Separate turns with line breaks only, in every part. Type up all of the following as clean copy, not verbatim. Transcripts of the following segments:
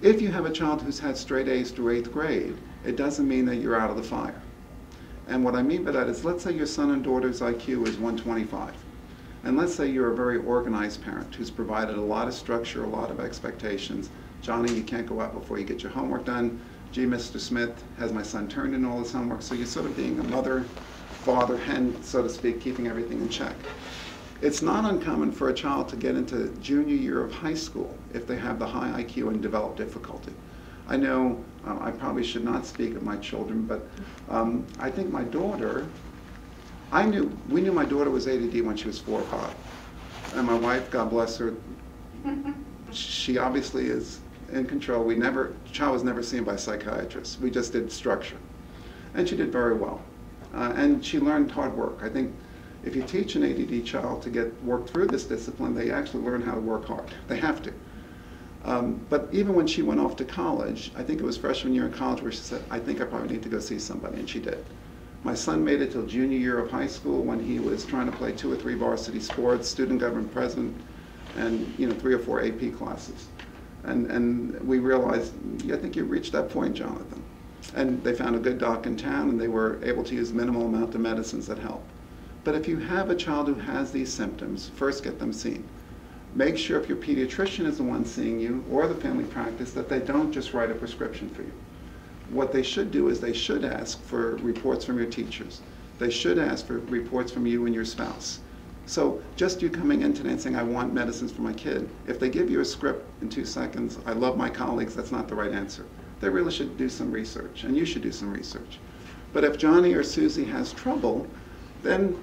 If you have a child who's had straight A's through 8th grade, it doesn't mean that you're out of the fire. And what I mean by that is, let's say your son and daughter's IQ is 125. And let's say you're a very organized parent who's provided a lot of structure, a lot of expectations. Johnny, you can't go out before you get your homework done. Gee, Mr. Smith, has my son turned in all his homework? So you're sort of being a mother, father, hen, so to speak, keeping everything in check. It's not uncommon for a child to get into junior year of high school if they have the high IQ and develop difficulty. I know I probably should not speak of my children, but I think my daughter, we knew my daughter was ADD when she was 4 or 5. And my wife, God bless her, she obviously is in control. Child was never seen by a psychiatrist. We just did structure. And she did very well. And she learned hard work. I think if you teach an ADD child to work through this discipline, they actually learn how to work hard. They have to. But even when she went off to college, I think it was freshman year in college where she said, I think I probably need to go see somebody, and she did. My son made it till junior year of high school when he was trying to play 2 or 3 varsity sports, student government president, and 3 or 4 AP classes. And we realized, I think you reached that point, Jonathan. And they found a good doc in town, and they were able to use minimal amount of medicines that help. But if you have a child who has these symptoms, first get them seen. Make sure if your pediatrician is the one seeing you, or the family practice, that they don't just write a prescription for you. What they should do is they should ask for reports from your teachers. They should ask for reports from you and your spouse. So just you coming in today and saying, I want medicines for my kid, if they give you a script in 2 seconds, I love my colleagues, that's not the right answer. They really should do some research, and you should do some research. But if Johnny or Susie has trouble, then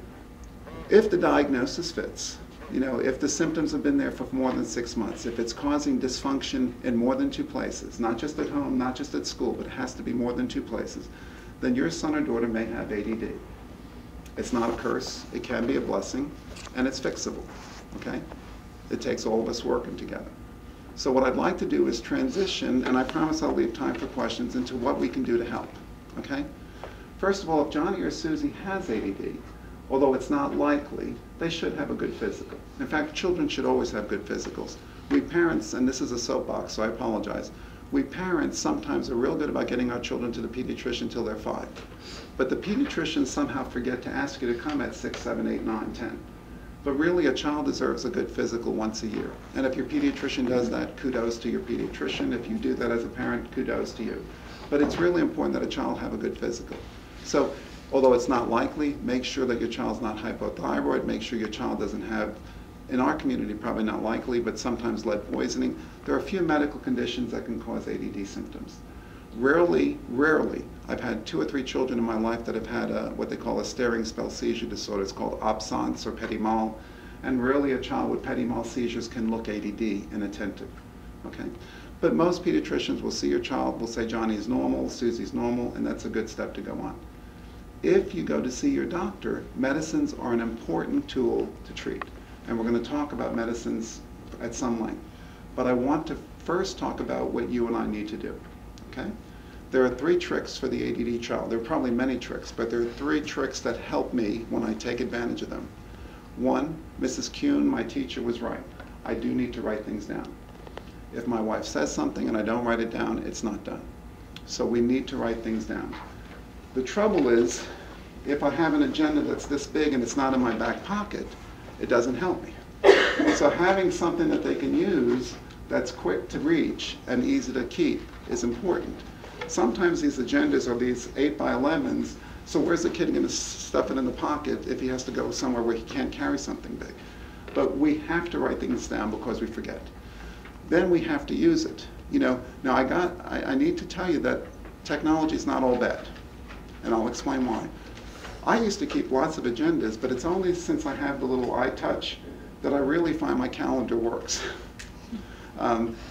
if the diagnosis fits, if the symptoms have been there for more than 6 months, if it's causing dysfunction in more than 2 places, not just at home, not just at school, but it has to be more than 2 places, then your son or daughter may have ADD. It's not a curse, it can be a blessing, and it's fixable, okay? It takes all of us working together. So what I'd like to do is transition, and I promise I'll leave time for questions, into what we can do to help, okay? First of all, if Johnny or Susie has ADD, although it's not likely, they should have a good physical. In fact, children should always have good physicals. We parents, and this is a soapbox, so I apologize, we parents sometimes are real good about getting our children to the pediatrician till they're 5. But the pediatricians somehow forget to ask you to come at 6, 7, 8, 9, 10. But really, a child deserves a good physical once a year. And if your pediatrician does that, kudos to your pediatrician. If you do that as a parent, kudos to you. But it's really important that a child have a good physical. So, although it's not likely, make sure that your child's not hypothyroid, make sure your child doesn't have, in our community, probably not likely, but sometimes lead poisoning. There are a few medical conditions that can cause ADD symptoms. Rarely, I've had 2 or 3 children in my life that have had what they call a staring spell seizure disorder. It's called absence or petit mal. And rarely a child with petit mal seizures can look ADD and attentive, okay? But most pediatricians will see your child, will say Johnny's normal, Susie's normal, and that's a good step to go on. If you go to see your doctor, medicines are an important tool to treat. And we're going to talk about medicines at some length. But I want to first talk about what you and I need to do, okay? There are 3 tricks for the ADD child. There are probably many tricks, but there are 3 tricks that help me when I take advantage of them. 1, Mrs. Kuhn, my teacher, was right. I do need to write things down. If my wife says something and I don't write it down, it's not done. So we need to write things down. The trouble is, if I have an agenda that's this big and it's not in my back pocket, it doesn't help me. So having something that they can use that's quick to reach and easy to keep is important. Sometimes these agendas are these 8 by 11s, so where's the kid going to stuff it in the pocket if he has to go somewhere where he can't carry something big? But we have to write things down because we forget. Then we have to use it. Now I need to tell you that technology is not all bad, and I'll explain why. I used to keep lots of agendas, but it's only since I have the little iTouch that I really find my calendar works.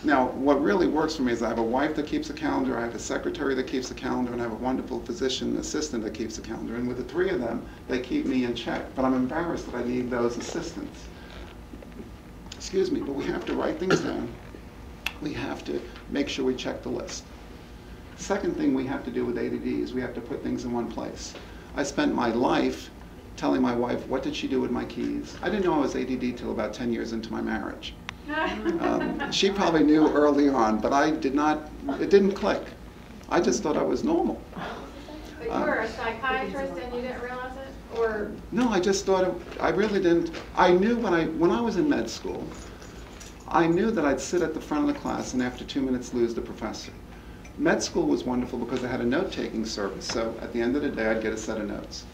Now, what really works for me is I have a wife that keeps a calendar, I have a secretary that keeps a calendar, and I have a wonderful physician assistant that keeps a calendar. And with the 3 of them, they keep me in check. But I'm embarrassed that I need those assistants. Excuse me, but we have to write things down. We have to make sure we check the list. Second thing we have to do with ADD is we have to put things in one place. I spent my life telling my wife, what did she do with my keys? I didn't know I was ADD till about 10 years into my marriage. She probably knew early on, but I did not, it didn't click. I just thought I was normal.
But you were a psychiatrist and you didn't realize it? Or?
No, I just thought, I really didn't. I knew when I was in med school, I knew that I'd sit at the front of the class and after 2 minutes lose the professor. Med school was wonderful because I had a note-taking service, so at the end of the day I'd get a set of notes.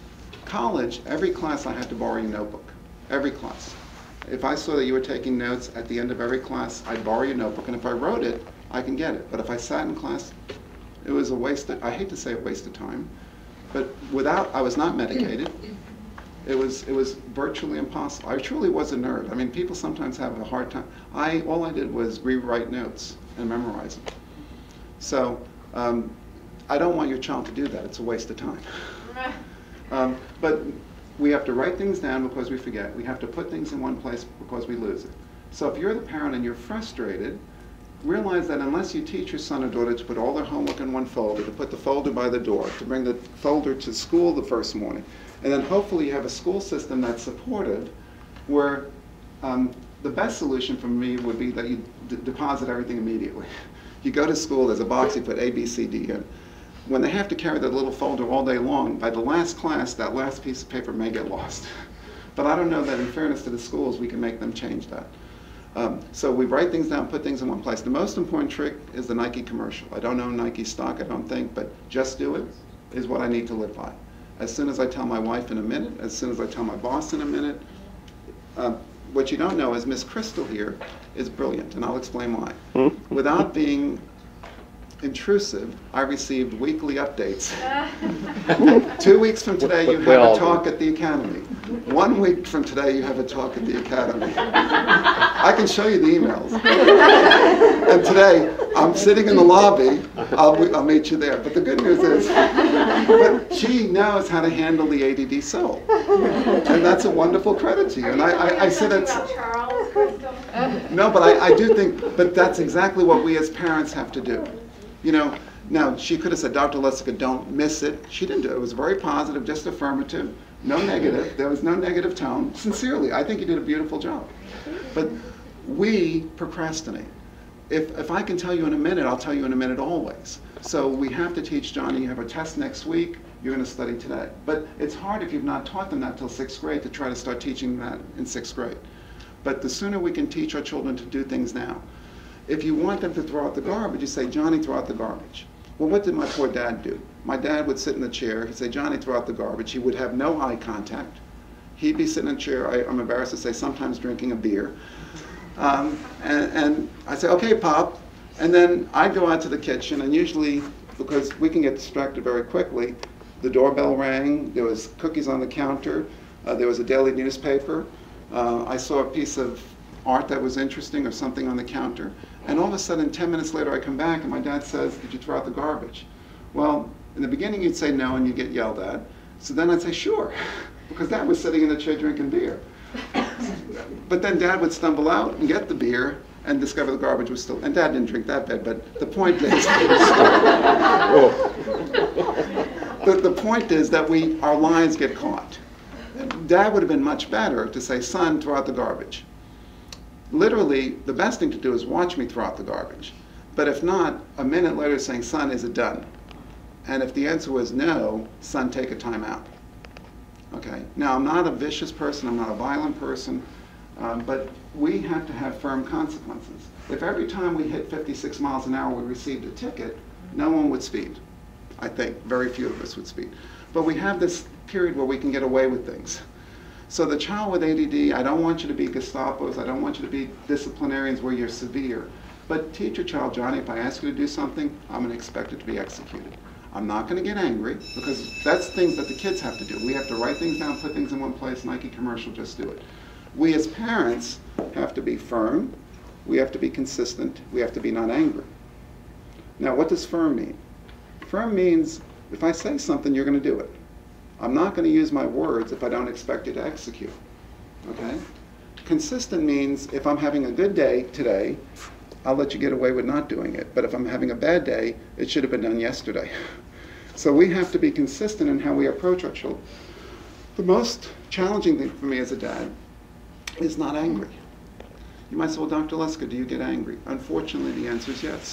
College, every class I had to borrow your notebook, every class. If I saw that you were taking notes at the end of every class, I'd borrow your notebook, and if I wrote it, I can get it. But if I sat in class, it was a waste of, I hate to say a waste of time, but I was not medicated. It was virtually impossible. I truly was a nerd. I mean, people sometimes have a hard time. All I did was rewrite notes and memorize them. So I don't want your child to do that. It's a waste of time. But we have to write things down because we forget. We have to put things in one place because we lose it. So if you're the parent and you're frustrated, realize that unless you teach your son or daughter to put all their homework in one folder, to put the folder by the door, to bring the folder to school the first morning, and then hopefully you have a school system that's supportive, where the best solution for me would be that you deposit everything immediately. You go to school, there's a box, you put A, B, C, D in. When they have to carry that little folder all day long, by the last class, that last piece of paper may get lost. But I don't know that in fairness to the schools, we can make them change that. So we write things down, put things in one place. The most important trick is the Nike commercial. I don't own Nike stock, I don't think, but just do it is what I need to live by. As soon as I tell my wife in a minute, as soon as I tell my boss in a minute. What you don't know is Miss Crystal here is brilliant, and I'll explain why. Without being intrusive, I received weekly updates. 2 weeks from today, you have a talk at the academy. 1 week from today, you have a talk at the academy. I can show you the emails. And today, I'm sitting in the lobby. I'll meet you there. But the good news is, but she knows how to handle the ADD soul. And that's a wonderful credit to you. And I said it's... No, but I do think, but that's exactly what we as parents have to do. You know, now she could have said, Dr. Lessica, don't miss it. She didn't do it. It was very positive, just affirmative, no negative. There was no negative tone. Sincerely, I think you did a beautiful job. But we procrastinate. If I can tell you in a minute, I'll tell you in a minute always. So we have to teach Johnny, you have a test next week, you're going to study today. But it's hard if you've not taught them that till 6th grade to try to start teaching that in 6th grade. But the sooner we can teach our children to do things now. If you want them to throw out the garbage, you say, Johnny, throw out the garbage. Well, what did my poor dad do? My dad would sit in the chair, he'd say, Johnny, throw out the garbage. He would have no eye contact. He'd be sitting in a chair, I'm embarrassed to say, sometimes drinking a beer. And I'd say, okay, Pop. And then I'd go out to the kitchen, and usually, because we can get distracted very quickly, the doorbell rang, there was cookies on the counter, there was a daily newspaper. I saw a piece of art that was interesting or something on the counter. And all of a sudden, 10 minutes later, I come back and my dad says, did you throw out the garbage? Well, in the beginning, you'd say no and you'd get yelled at. So then I'd say, sure, because Dad was sitting in the chair drinking beer. But then Dad would stumble out and get the beer and discover the garbage was still, and Dad didn't drink that bad, but the point is, the point is that our lines get caught. Dad would have been much better to say, son, throw out the garbage. Literally, the best thing to do is watch me throw out the garbage. But if not, a minute later saying, son, is it done? And if the answer was no, son, take a time out. Okay? Now, I'm not a vicious person, I'm not a violent person, but we have to have firm consequences. If every time we hit 56 miles an hour we received a ticket, no one would speed. I think very few of us would speed. But we have this period where we can get away with things. So the child with ADD, I don't want you to be Gestapos, I don't want you to be disciplinarians where you're severe. But teach your child, Johnny, if I ask you to do something, I'm going to expect it to be executed. I'm not going to get angry, because that's things that the kids have to do. We have to write things down, put things in one place, Nike commercial, just do it. We as parents have to be firm, we have to be consistent, we have to be not angry. Now, what does firm mean? Firm means if I say something, you're going to do it. I'm not going to use my words if I don't expect you to execute. Okay? Consistent means if I'm having a good day today, I'll let you get away with not doing it. But if I'm having a bad day, it should have been done yesterday. So we have to be consistent in how we approach our children. The most challenging thing for me as a dad is not angry. You might say, well, Dr. Leska, do you get angry? Unfortunately, the answer is yes.